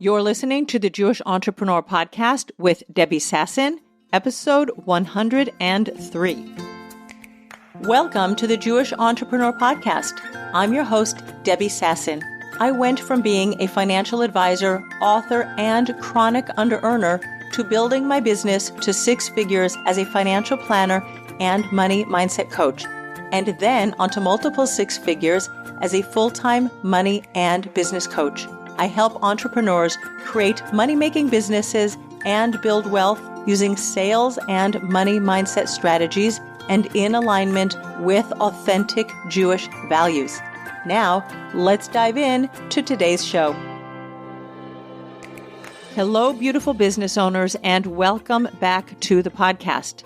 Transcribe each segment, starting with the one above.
You're listening to the Jewish Entrepreneur Podcast with Debbie Sasson, episode 103. Welcome to the Jewish Entrepreneur Podcast. I'm your host, Debbie Sasson. I went from being a financial advisor, author, and chronic under-earner to building my business to six figures as a financial planner and money mindset coach, and then onto multiple six figures as a full-time money and business coach. I help entrepreneurs create money-making businesses and build wealth using sales and money mindset strategies and in alignment with authentic Jewish values. Now, let's dive in to today's show. Hello, beautiful business owners, and welcome back to the podcast.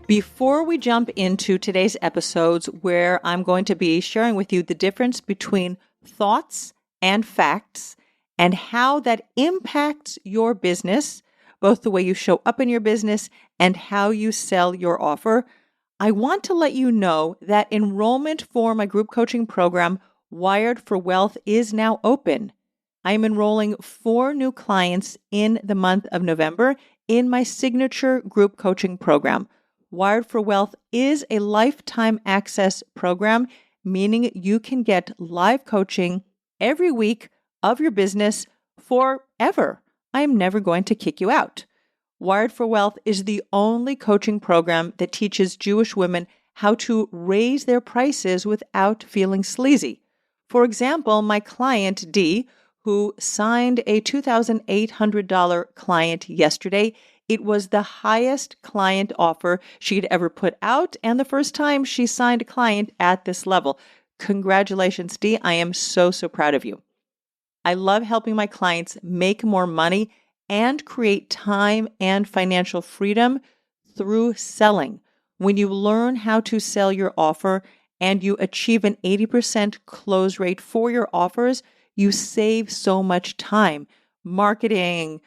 Before we jump into today's episodes, where I'm going to be sharing with you the difference between thoughts and facts, and how that impacts your business, both the way you show up in your business and how you sell your offer, I want to let you know that enrollment for my group coaching program, Wired for Wealth, is now open. I am enrolling 4 new clients in the month of November in my signature group coaching program. Wired for Wealth is a lifetime access program, meaning you can get live coaching every week of your business forever. I am never going to kick you out. Wired for Wealth is the only coaching program that teaches Jewish women how to raise their prices without feeling sleazy. For example, my client D, who signed a $2,800 client yesterday, it was the highest client offer she'd ever put out, and the first time she signed a client at this level. Congratulations, D. I am so proud of you. I love helping my clients make more money and create time and financial freedom through selling. When you learn how to sell your offer and you achieve an 80% close rate for your offers, you save so much time marketing,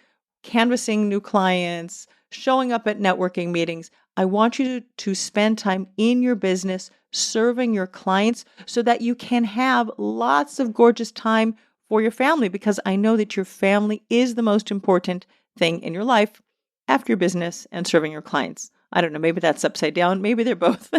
canvassing new clients, showing up at networking meetings. I want you to spend time in your business serving your clients so that you can have lots of gorgeous time for your family, because I know that your family is the most important thing in your life after your business and serving your clients. I don't know, maybe that's upside down. Maybe they're both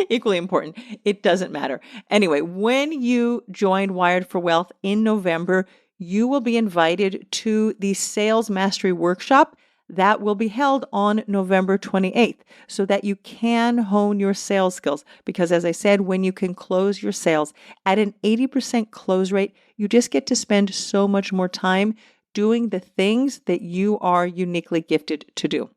equally important. It doesn't matter. Anyway, when you join Wired for Wealth in November, you will be invited to the Sales Mastery Workshop that will be held on November 28th so that you can hone your sales skills. Because as I said, when you can close your sales at an 80% close rate, you just get to spend so much more time doing the things that you are uniquely gifted to do.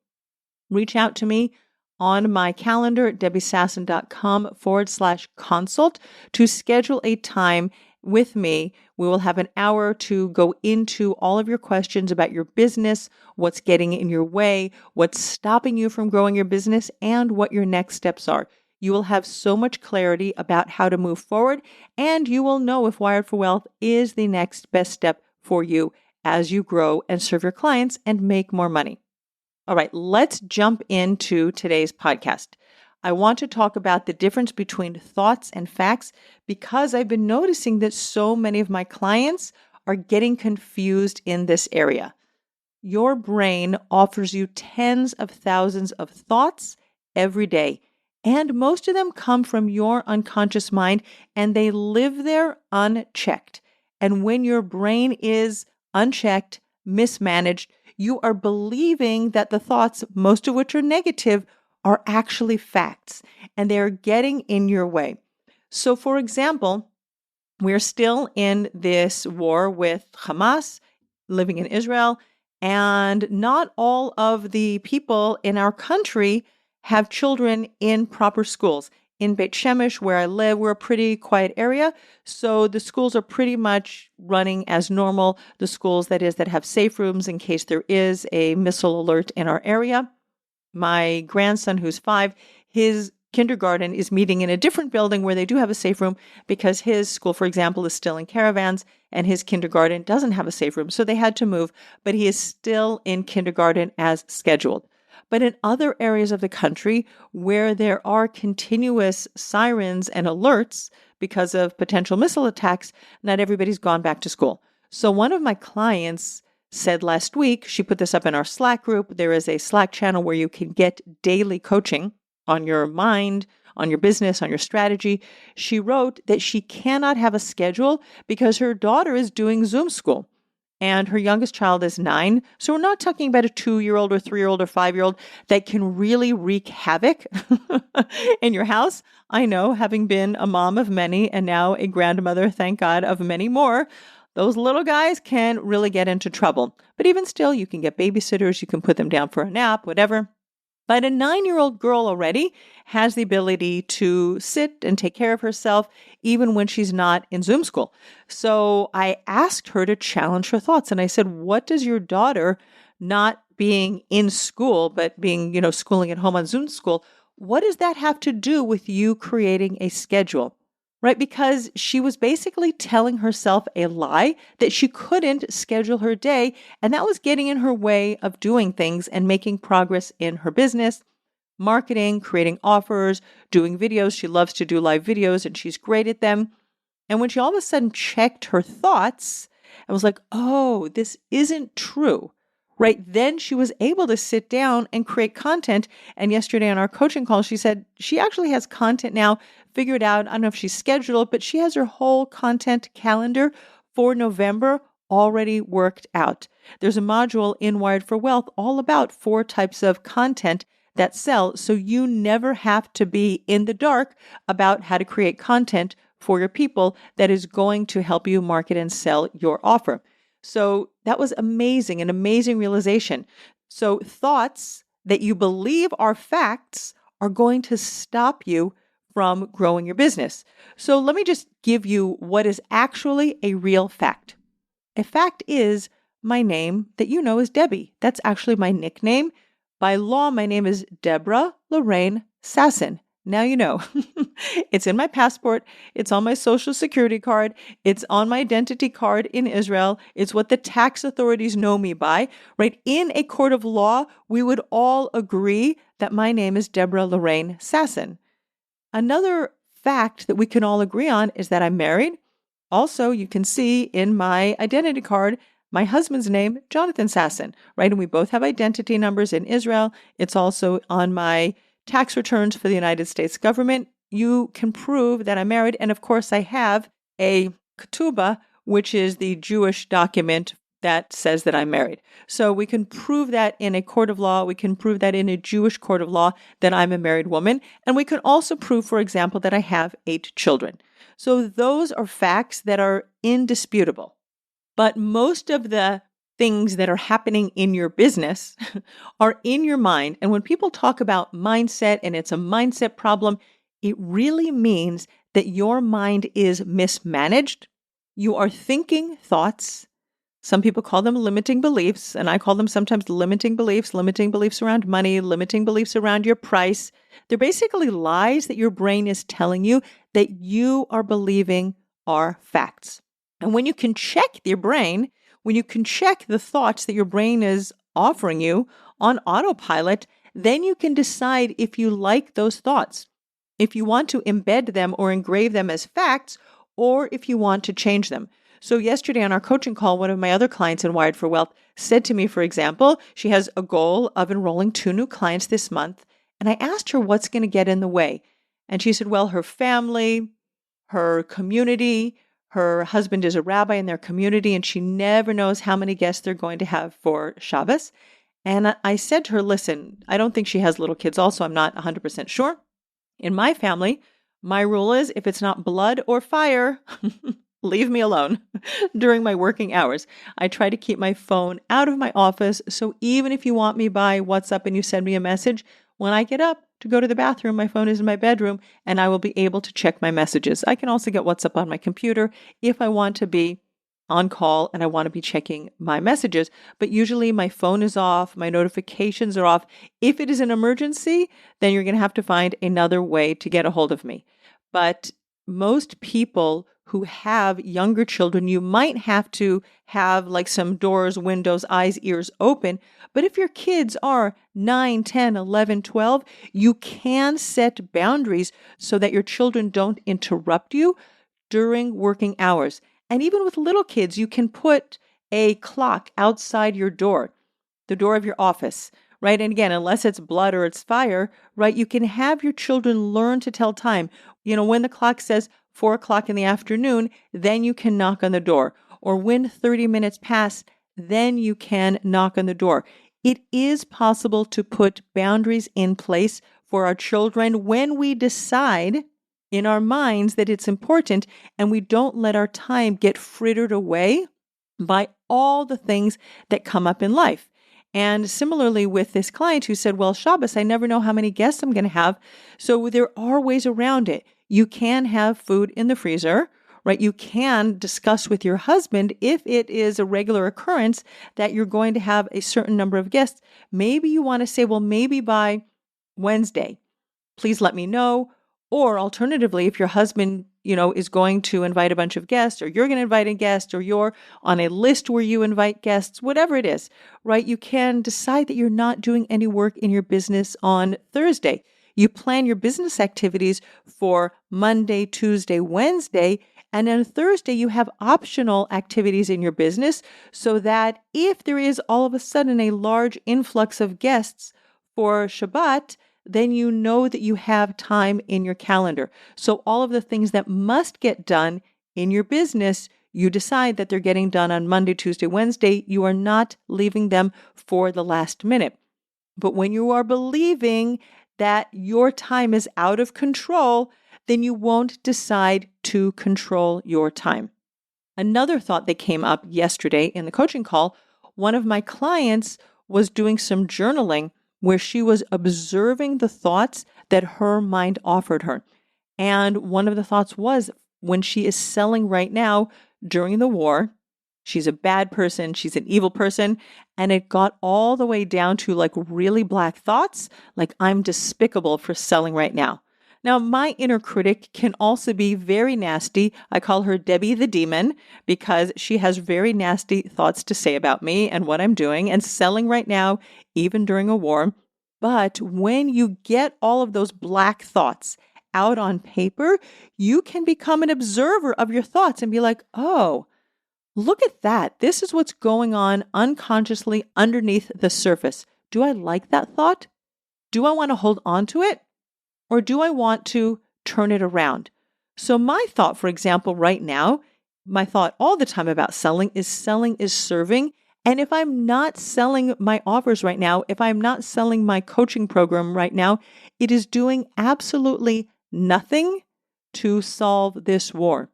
Reach out to me on my calendar at debbiesasson.com/consult to schedule a time with me. We will have an hour to go into all of your questions about your business, what's getting in your way, what's stopping you from growing your business, and what your next steps are. You will have so much clarity about how to move forward, and you will know if Wired for Wealth is the next best step for you as you grow and serve your clients and make more money. All right, let's jump into today's podcast. I want to talk about the difference between thoughts and facts because I've been noticing that so many of my clients are getting confused in this area. Your brain offers you tens of thousands of thoughts every day, and most of them come from your unconscious mind, and they live there unchecked. And when your brain is unchecked, mismanaged, you are believing that the thoughts, most of which are negative, are actually facts, and they're getting in your way. So, for example, we're still in this war with Hamas, living in Israel, and not all of the people in our country have children in proper schools. In Beit Shemesh, where I live, we're a pretty quiet area, so the schools are pretty much running as normal. The schools, that have safe rooms in case there is a missile alert in our area. My grandson, who's 5, his kindergarten is meeting in a different building where they do have a safe room because his school, for example, is still in caravans and his kindergarten doesn't have a safe room. So they had to move, but he is still in kindergarten as scheduled. But in other areas of the country where there are continuous sirens and alerts because of potential missile attacks, not everybody's gone back to school. So one of my clients said last week, she put this up in our Slack group. There is a Slack channel where you can get daily coaching on your mind, on your business, on your strategy. She wrote that she cannot have a schedule because her daughter is doing Zoom school and her youngest child is 9. So we're not talking about a 2-year-old or 3-year-old or 5-year-old that can really wreak havoc in your house. I know, having been a mom of many and now a grandmother, thank God, of many more, those little guys can really get into trouble. But even still, you can get babysitters, you can put them down for a nap, whatever. But a 9-year-old girl already has the ability to sit and take care of herself even when she's not in Zoom school. So I asked her to challenge her thoughts. And I said, what does your daughter not being in school, but being, schooling at home on Zoom school, what does that have to do with you creating a schedule? Right? Because she was basically telling herself a lie that she couldn't schedule her day. And that was getting in her way of doing things and making progress in her business, marketing, creating offers, doing videos. She loves to do live videos and she's great at them. And when she all of a sudden checked her thoughts and was like, oh, this isn't true. Right then, she was able to sit down and create content. And yesterday on our coaching call, she said she actually has content now figured out. I don't know if she's scheduled, but she has her whole content calendar for November already worked out. There's a module in Wired for Wealth all about 4 types of content that sell. So you never have to be in the dark about how to create content for your people that is going to help you market and sell your offer. So that was amazing, an amazing realization. So thoughts that you believe are facts are going to stop you from growing your business. So let me just give you what is actually a real fact. A fact is my name that you know is Debbie. That's actually my nickname. By law, my name is Deborah Lorraine Sasson. Now you know. It's in my passport. It's on my social security card. It's on my identity card in Israel. It's what the tax authorities know me by, right? In a court of law, we would all agree that my name is Deborah Lorraine Sasson. Another fact that we can all agree on is that I'm married. Also, you can see in my identity card, my husband's name, Jonathan Sasson, right? And we both have identity numbers in Israel. It's also on my tax returns for the United States government. You can prove that I'm married. And of course, I have a ketubah, which is the Jewish document that says that I'm married. So we can prove that in a court of law. We can prove that in a Jewish court of law that I'm a married woman. And we can also prove, for example, that I have 8 children. So those are facts that are indisputable. But most of the things that are happening in your business are in your mind. And when people talk about mindset and it's a mindset problem, it really means that your mind is mismanaged. You are thinking thoughts. Some people call them limiting beliefs, and I call them sometimes limiting beliefs around money, limiting beliefs around your price. They're basically lies that your brain is telling you that you are believing are facts. And when you can check your brain, when you can check the thoughts that your brain is offering you on autopilot, then you can decide if you like those thoughts, if you want to embed them or engrave them as facts, or if you want to change them. So yesterday on our coaching call, one of my other clients in Wired for Wealth said to me, for example, she has a goal of enrolling 2 new clients this month. And I asked her what's going to get in the way. And she said, well, her family, her community, her husband is a rabbi in their community, and she never knows how many guests they're going to have for Shabbos. And I said to her, listen, I don't think she has little kids also. I'm not 100% sure. In my family, my rule is if it's not blood or fire, leave me alone during my working hours. I try to keep my phone out of my office. So even if you want me by WhatsApp and you send me a message, when I get up to go to the bathroom, my phone is in my bedroom and I will be able to check my messages. I can also get WhatsApp on my computer if I want to be on call and I want to be checking my messages. But usually my phone is off, my notifications are off. If it is an emergency, then you're going to have to find another way to get a hold of me. But most people who have younger children, you might have to have like some doors, windows, eyes, ears open. But if your kids are 9, 10, 11, 12, you can set boundaries so that your children don't interrupt you during working hours. And even with little kids, you can put a clock outside your door, the door of your office, right? And again, unless it's blood or it's fire, right? You can have your children learn to tell time. When the clock says 4 o'clock in the afternoon, then you can knock on the door. Or when 30 minutes pass, then you can knock on the door. It is possible to put boundaries in place for our children when we decide in our minds that it's important and we don't let our time get frittered away by all the things that come up in life. And similarly with this client who said, well, Shabbos, I never know how many guests I'm going to have. So there are ways around it. You can have food in the freezer, right? You can discuss with your husband if it is a regular occurrence that you're going to have a certain number of guests. Maybe you want to say, well, maybe by Wednesday, please let me know. Or alternatively, if your husband, is going to invite a bunch of guests, or you're going to invite a guest, or you're on a list where you invite guests, whatever it is, right? You can decide that you're not doing any work in your business on Thursday. You plan your business activities for Monday, Tuesday, Wednesday, and on Thursday you have optional activities in your business so that if there is all of a sudden a large influx of guests for Shabbat, then you know that you have time in your calendar. So all of the things that must get done in your business, you decide that they're getting done on Monday, Tuesday, Wednesday. You are not leaving them for the last minute. But when you are believing that your time is out of control, then you won't decide to control your time. Another thought that came up yesterday in the coaching call, one of my clients was doing some journaling where she was observing the thoughts that her mind offered her. And one of the thoughts was when she is selling right now during the war, she's a bad person, she's an evil person, and it got all the way down to like really black thoughts, like I'm despicable for selling right now. Now, my inner critic can also be very nasty. I call her Debbie the Demon because she has very nasty thoughts to say about me and what I'm doing and selling right now, even during a war. But when you get all of those black thoughts out on paper, you can become an observer of your thoughts and be like, oh, look at that. This is what's going on unconsciously underneath the surface. Do I like that thought? Do I want to hold on to it? Or do I want to turn it around? So my thought, for example, right now, my thought all the time about selling is serving. And if I'm not selling my offers right now, if I'm not selling my coaching program right now, it is doing absolutely nothing to solve this war.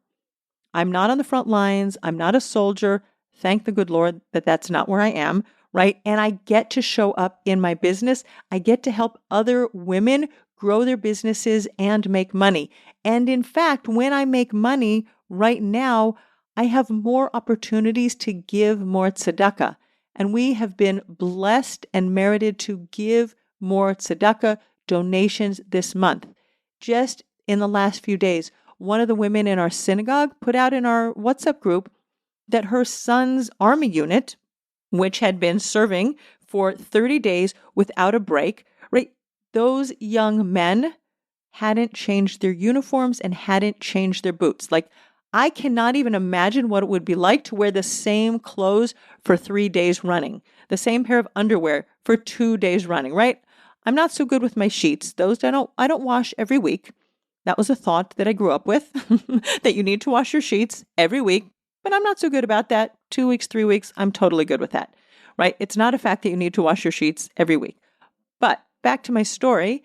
I'm not on the front lines. I'm not a soldier. Thank the good Lord that that's not where I am, right? And I get to show up in my business. I get to help other women grow their businesses and make money. And in fact, when I make money right now, I have more opportunities to give more tzedakah. And we have been blessed and merited to give more tzedakah donations this month. Just in the last few days, one of the women in our synagogue put out in our WhatsApp group that her son's army unit, which had been serving for 30 days without a break, right? Those young men hadn't changed their uniforms and hadn't changed their boots. Like, I cannot even imagine what it would be like to wear the same clothes for 3 days running, the same pair of underwear for 2 days running, right? I'm not so good with my sheets. Those I don't wash every week. That was a thought that I grew up with, that you need to wash your sheets every week, but I'm not so good about that. 2 weeks, 3 weeks, I'm totally good with that, right? It's not a fact that you need to wash your sheets every week. But back to my story,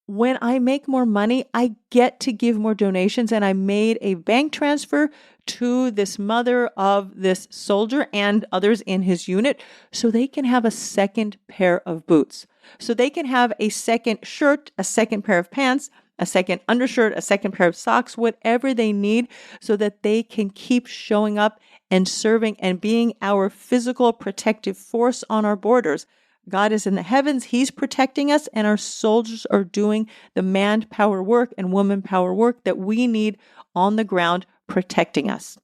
when I make more money, I get to give more donations, and I made a bank transfer to this mother of this soldier and others in his unit so they can have a second pair of boots. So they can have a second shirt, a second pair of pants, a second undershirt, a second pair of socks, whatever they need so that they can keep showing up and serving and being our physical protective force on our borders. God is in the heavens. He's protecting us, and our soldiers are doing the manpower work and woman power work that we need on the ground protecting us.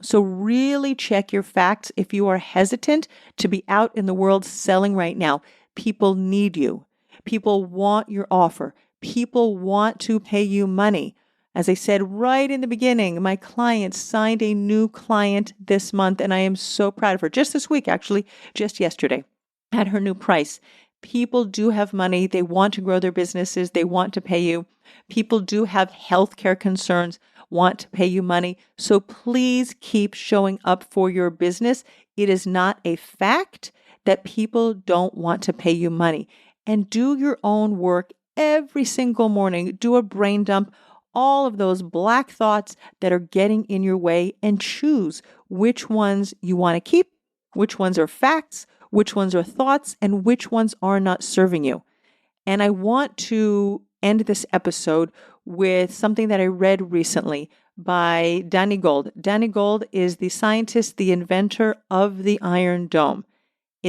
So really check your facts if you are hesitant to be out in the world selling right now. People need you. People want your offer. People want to pay you money. As I said right in the beginning, my client signed a new client this month, and I am so proud of her. Just this week, actually, just yesterday, at her new price. People do have money. They want to grow their businesses. They want to pay you. People do have healthcare concerns, want to pay you money. So please keep showing up for your business. It is not a fact that people don't want to pay you money. And do your own work every single morning. Do a brain dump, all of those black thoughts that are getting in your way, and choose which ones you want to keep, which ones are facts, which ones are thoughts, and which ones are not serving you. And I want to end this episode with something that I read recently by Danny Gold. Danny Gold is the scientist, the inventor of the Iron Dome.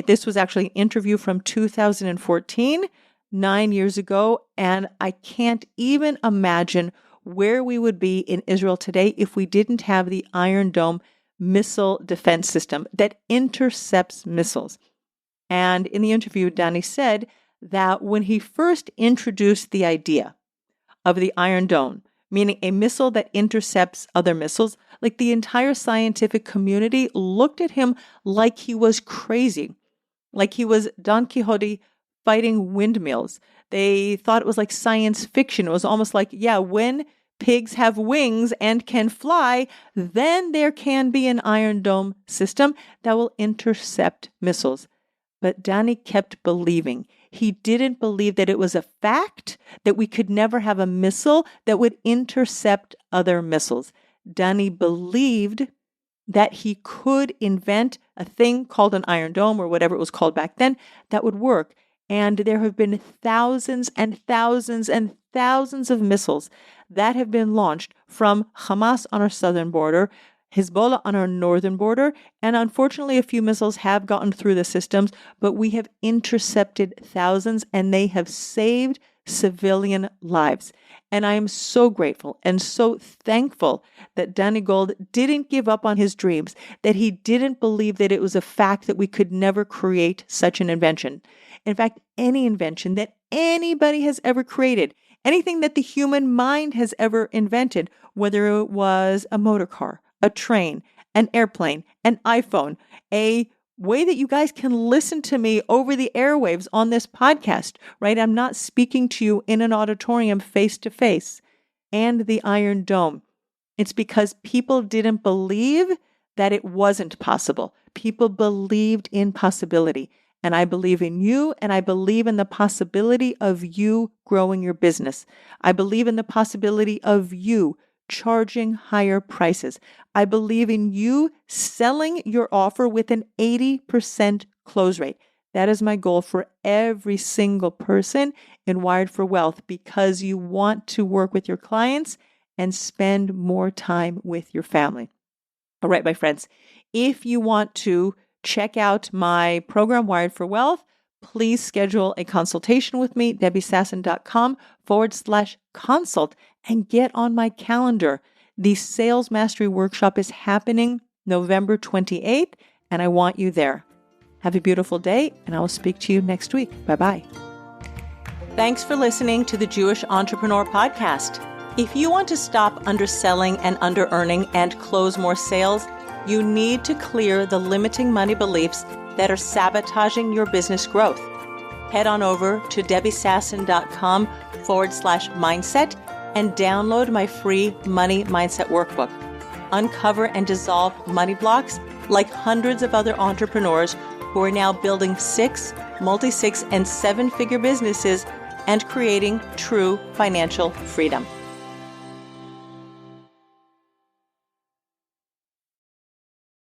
This was actually an interview from 2014, 9 years ago, and I can't even imagine where we would be in Israel today if we didn't have the Iron Dome missile defense system that intercepts missiles. And in the interview, Danny said that when he first introduced the idea of the Iron Dome, meaning a missile that intercepts other missiles, like the entire scientific community looked at him like he was crazy, like he was Don Quixote fighting windmills. They thought it was like science fiction. It was almost like, yeah, when pigs have wings and can fly, then there can be an Iron Dome system that will intercept missiles. But Danny kept believing. He didn't believe that it was a fact that we could never have a missile that would intercept other missiles. Danny believed that he could invent a thing called an Iron Dome, or whatever it was called back then, that would work. And there have been thousands and thousands and thousands of missiles that have been launched from Hamas on our southern border, Hezbollah on our northern border, and unfortunately a few missiles have gotten through the systems, but we have intercepted thousands, and they have saved civilian lives. And I am so grateful and so thankful that Danny Gold didn't give up on his dreams, that he didn't believe that it was a fact that we could never create such an invention. In fact, any invention that anybody has ever created, anything that the human mind has ever invented, whether it was a motor car, a train, an airplane, an iPhone, a way that you guys can listen to me over the airwaves on this podcast, right? I'm not speaking to you in an auditorium face to face. And the Iron Dome. It's because people didn't believe that it wasn't possible. People believed in possibility. And I believe in you, and I believe in the possibility of you growing your business. I believe in the possibility of you charging higher prices. I believe in you selling your offer with an 80% close rate. That is my goal for every single person in Wired for Wealth, because you want to work with your clients and spend more time with your family. All right, my friends, if you want to check out my program, Wired for Wealth, please schedule a consultation with me, debbiesasson.com/consult, and get on my calendar. The Sales Mastery Workshop is happening November 28th, and I want you there. Have a beautiful day, and I will speak to you next week. Bye-bye. Thanks for listening to the Jewish Entrepreneur Podcast. If you want to stop underselling and under-earning and close more sales, you need to clear the limiting money beliefs that are sabotaging your business growth. Head on over to debbiesasson.com/mindset and download my free Money Mindset Workbook. Uncover and dissolve money blocks like hundreds of other entrepreneurs who are now building 6, multi-6, and 7-figure businesses and creating true financial freedom.